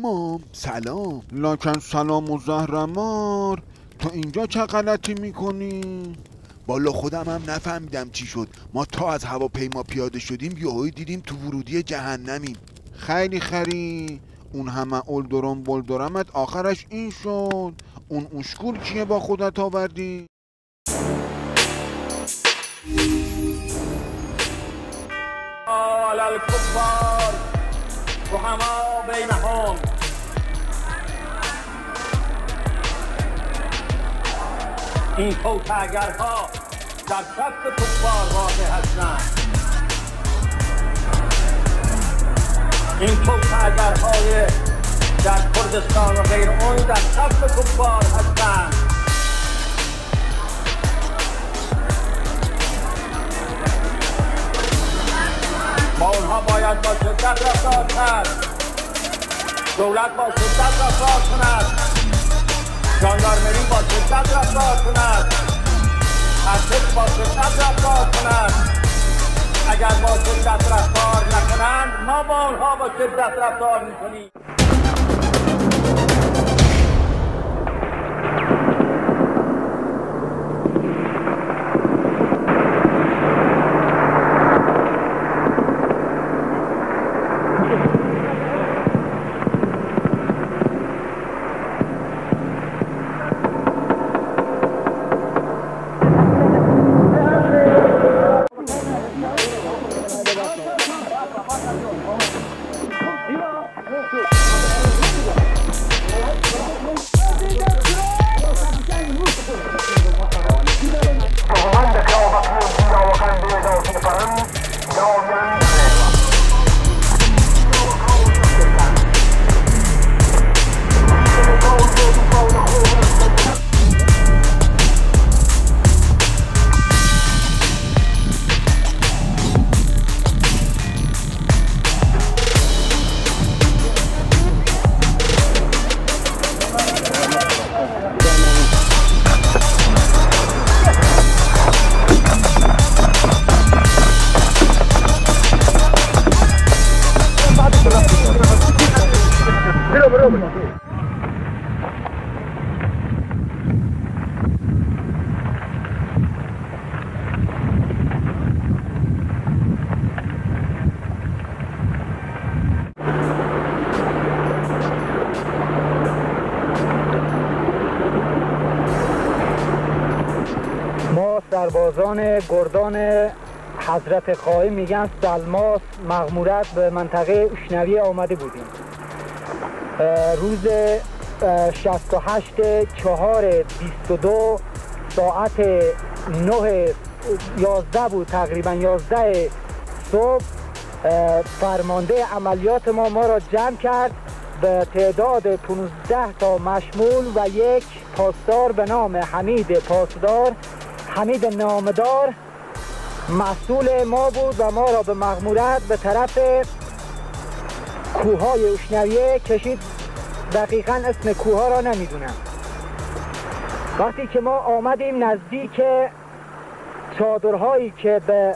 امام سلام. لکن سلام و زهرمار، تو اینجا چه غلطی میکنی؟ بالا خودم هم نفهمیدم چی شد. ما تا از هواپیما پیاده شدیم یهویی دیدیم تو ورودی جهنمیم. خیلی خری، اون همه اولدرم بلدرمت آخرش این شد. اون اشکول کیه با خودت آوردی؟ الکفار رحما بینهم. این توطئه‌گرها در صف کفار واقع هستند. این توطئه‌گرهای در کردستان و غیر آن در صف کفار هستند. با اونها باید با شدت رفتار کرد. دولت با شدت رفتار کند. ژاندارمری با شدت رفتار کند. ارتش با شدت رفتار کند. اگر با شدت رفتار نکنند ما با اونها با شدت رفتار میکنیم. سربازان گردان حضرت خواهی میگن سلماس مغمورت به منطقه اشنویه آمده بودیم. روز 68/4/22 ساعت 9:11 بود، تقریبا 11 صبح. فرمانده عملیات ما را جمع کرد به تعداد 15 تا مشمول و یک پاسدار به نام حمید نامدار مسئول ما بود و ما را به مغمورت به طرف کوههای اشنویه کشید. دقیقا اسم کوه را نمیدونم. وقتی که ما آمدیم نزدیک چادرهایی که به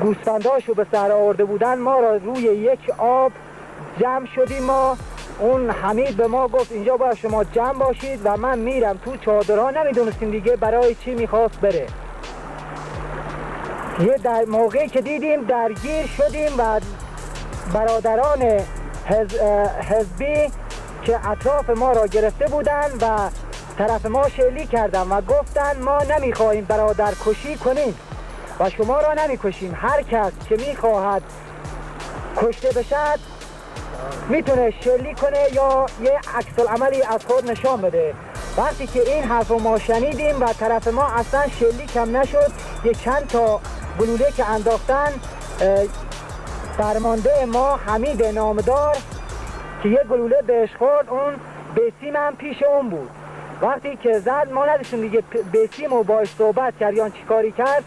گوسفنداشو به سر آورده بودن، ما را روی یک آب جمع شدیم. اون حمید به ما گفت اینجا باید شما جمع باشید و من میرم تو چادرها. نمیدونستیم دیگه برای چی میخواست بره. یه در موقعی که دیدیم درگیر شدیم و برادران حزبی که اطراف ما را گرفته بودن و طرف ما شلیک کردن و گفتن ما نمیخواهیم برادر کشی کنیم و شما را نمیکشیم. هر کس که میخواهد کشته بشد میتونه شلیک کنه یا یه عکس العملی از خود نشان بده. وقتی که این حرف رو ما شنیدیم و طرف ما اصلا شلیک هم نشد، یه چند تا گلوله که انداختن، فرمانده ما حمید نامدار که یه گلوله بهش خورد، اون بسیم هم پیش اون بود. وقتی که زد ما نداشتیم دیگه بسیم رو باش صحبت کرد یا چی کاری کرد،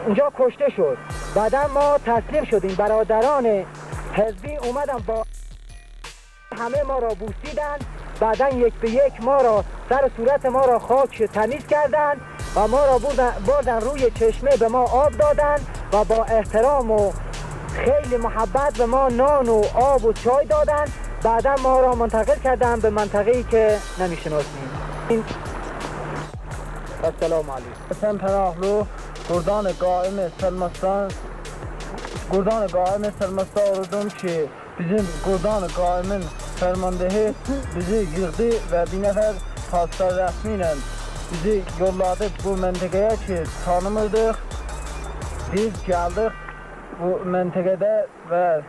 اونجا کشته شد. بعدا ما تسلیم شدیم. برادران حزبی اومدن با همه ما را بوسیدن. بعدا یک به یک ما را سر صورت ما را خاک تمیز کردن و ما را بردن روی چشمه به ما آب دادن و با احترام و خیلی محبت به ما نان و آب و چای دادن. بعدا ما را منتقل کردن به منطقه‌ای که نمی‌شناسیم. السلام علیکم. حسن پناهلو گردان قائم Sırmas'ta oldum ki bizim Gurdan Qaimin fermandehi bizi yığdı ve bir nefer paslar rəsmiyle bizi yolladı bu məntəqəyə ki tanımırdıq. Biz gəldik bu məntəqədə və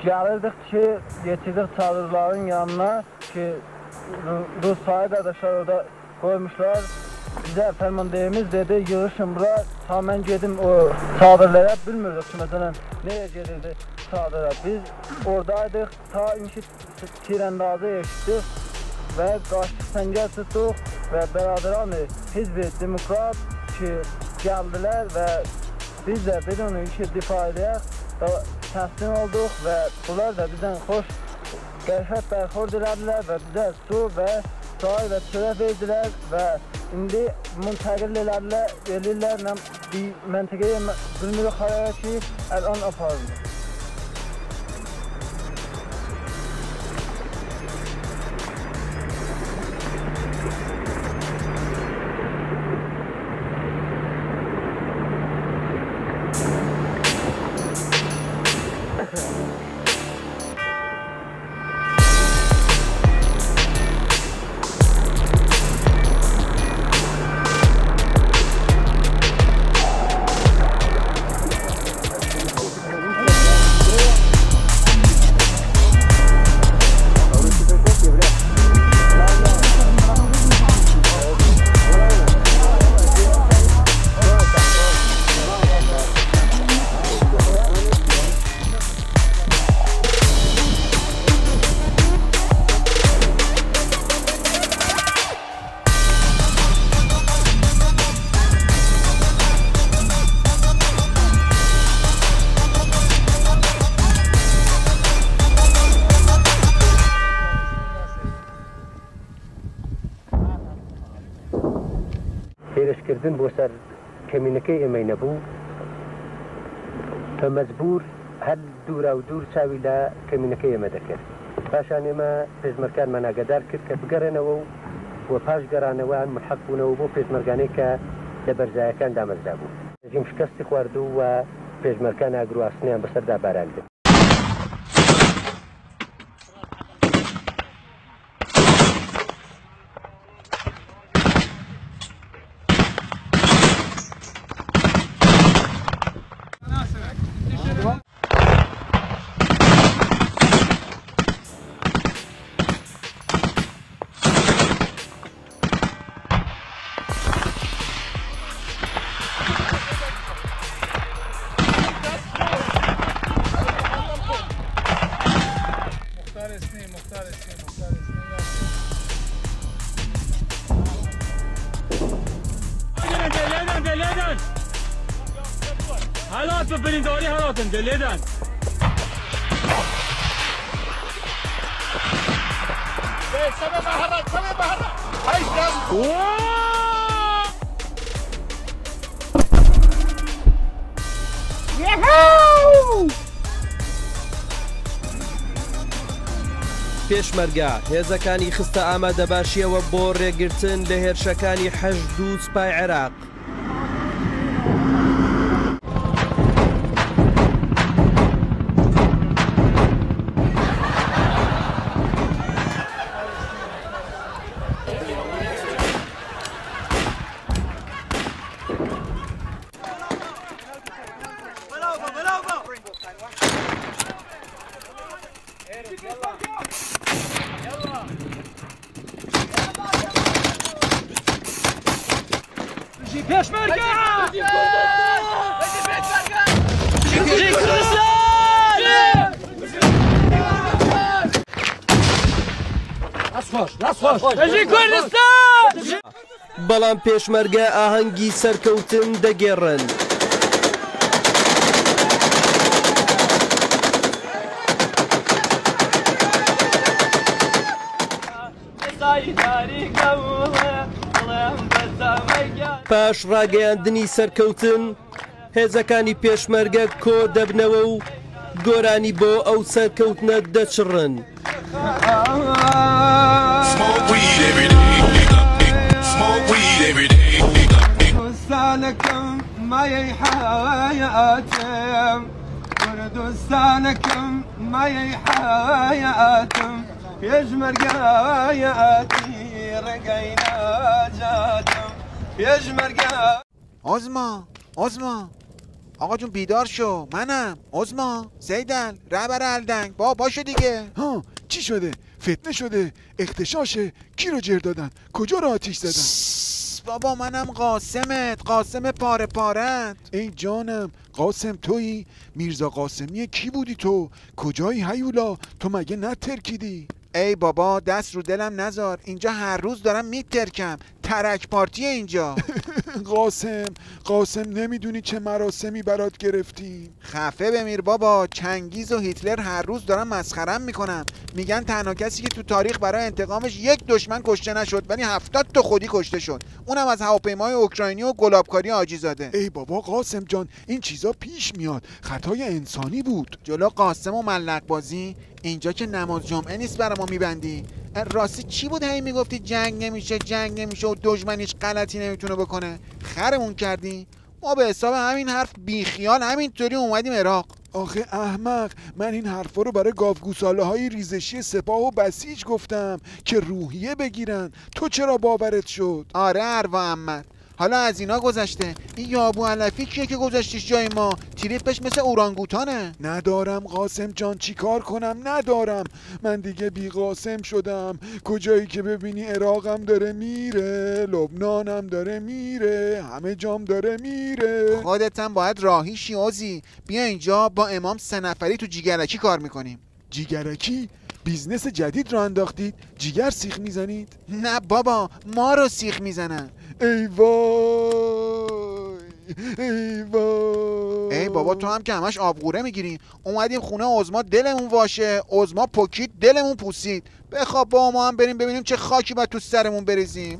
gəlirdik ki getirdik çadırların yanına ki Rus sahib qardaşlar orada qoymuşlar. Bizə fərmandehimiz dedi, yığışın bura, ta mən gedim o çadırlara, bilmirdik ki, məsələn, nereye gedirdi çadıra. Biz oradaydıq, ta inki tirəndazı eşitdik və qaçdıq səngər tutduq və bəradıranı Hizb-i Demokrat ki, gəldilər və biz də bedonu işi difa edək və təslim olduq və bunlar da bizdən xoş qərfət bərxord elədilər və bizə su və çay və çörək verdilər və İndi müntəqil elirlər bir məntəqəyə bilmirik xaraya ki, ələn aparılır. هێرشکردن بۆ سەر کەمینەکەی ئێمەی نەبوو کە مەجبور هەر دوورا و دوور چاوی لە کەمینەکەی ئێمە دەکرد. پاشان ئێمە پێشمەرگانمان ئاگادار کرد کە بگەڕێنەوە و پاش گەڕانەوەیان ملحەق بوونەوە بۆ پێشمەرگانەی کە لە بەرزایەکان دامەزرا بوو. ڕژیم شکستی خواردوو و پێشمەرگان ئاگرواستنیان بەسەردا باراندن. حالات ببرنداری حالاتن دلیدن سبب حالات هایشتن پێشمەرگە هێزەکانی خستە ئامادەباشیەوە بۆ ڕێگرتن لە هێرشەکانی حەشد و سوپای عێراق. پێشمەرگە! بەڵام پێشمەرگە ئاهەنگی سەرکەوتن دەگێڕن. پاش ڕاگەیاندنی سەرکەوتن هێزەکانی پێشمەرگە کۆ دەبنەوە و گۆرانی بۆ ئەو سەرکەوتنە دەچڕن Smoke weed every day. Smoke weed every day. دوستانكم ماي حياتم دوستانكم ماي حياتم يجمر قاياتي رقينا جاتم يجمر آزما آقا جون بیدار شو. منم آزما سیدل رهبر الدنگ. باشو دیگه. ها چی شده؟ فتنه شده؟ اغتشاشه؟ کی رو جر دادن؟ کجا رو آتیش زدن؟ بابا منم قاسم پاره پارت. ای جانم قاسم تویی؟ میرزا قاسمی کی بودی تو؟ کجایی هیولا؟ تو مگه نترکیدی؟ ای بابا دست رو دلم نذار. اینجا هر روز دارم میترکم. ترک پارتی اینجا. قاسم نمیدونی چه مراسمی برات گرفتیم. خفه بمیر بابا. چنگیز و هیتلر هر روز دارن مسخرم میکنم. میگن تنها کسی که تو تاریخ برای انتقامش یک دشمن کشته نشد ولی 70 تا خودی کشته شد، اونم از هواپیمای اوکراینی و گلابکاری حاجی زاده. ای بابا قاسم جان این چیزا پیش میاد، خطای انسانی بود. جلو قاسم و ملق بازی اینجا که نماز جمعه نیست برای ما میبندی. راستی چی بود هی میگفتی جنگ نمیشه و دشمنیش غلطی نمیتونه بکنه؟ خرمون کردی؟ ما به حساب همین حرف بیخیال همینطوری اومدیم عراق. آخه احمق، من این حرفا رو برای گاوگوساله های ریزشی سپاه و بسیج گفتم که روحیه بگیرن. تو چرا باورت شد؟ آره اروا احمد. حالا از اینا گذشته، این یابو علفی کیه که گذاشتیش جای ما؟ تریپش مثل اورانگوتانه. ندارم قاسم جان، چی کار کنم؟ ندارم. من دیگه بی قاسم شدم. کجایی که ببینی عراقم داره میره، لبنانم داره میره، همه جام داره میره. خودت هم باید راهی شیازی. بیا اینجا با امام 3 نفری تو جیگرکی کار میکنیم. جیگرکی؟ بیزنس جدید رو انداختید؟ جیگر سیخ میزنید؟ نه بابا، ما رو سیخ میزنن. ای وای ای وای. ای بابا تو هم که همش آبغوره میگیری. اومدیم خونه عظما دلمون واشه، عظما پکید دلمون پوسید. بخواب با ما هم بریم ببینیم چه خاکی باید تو سرمون بریزیم.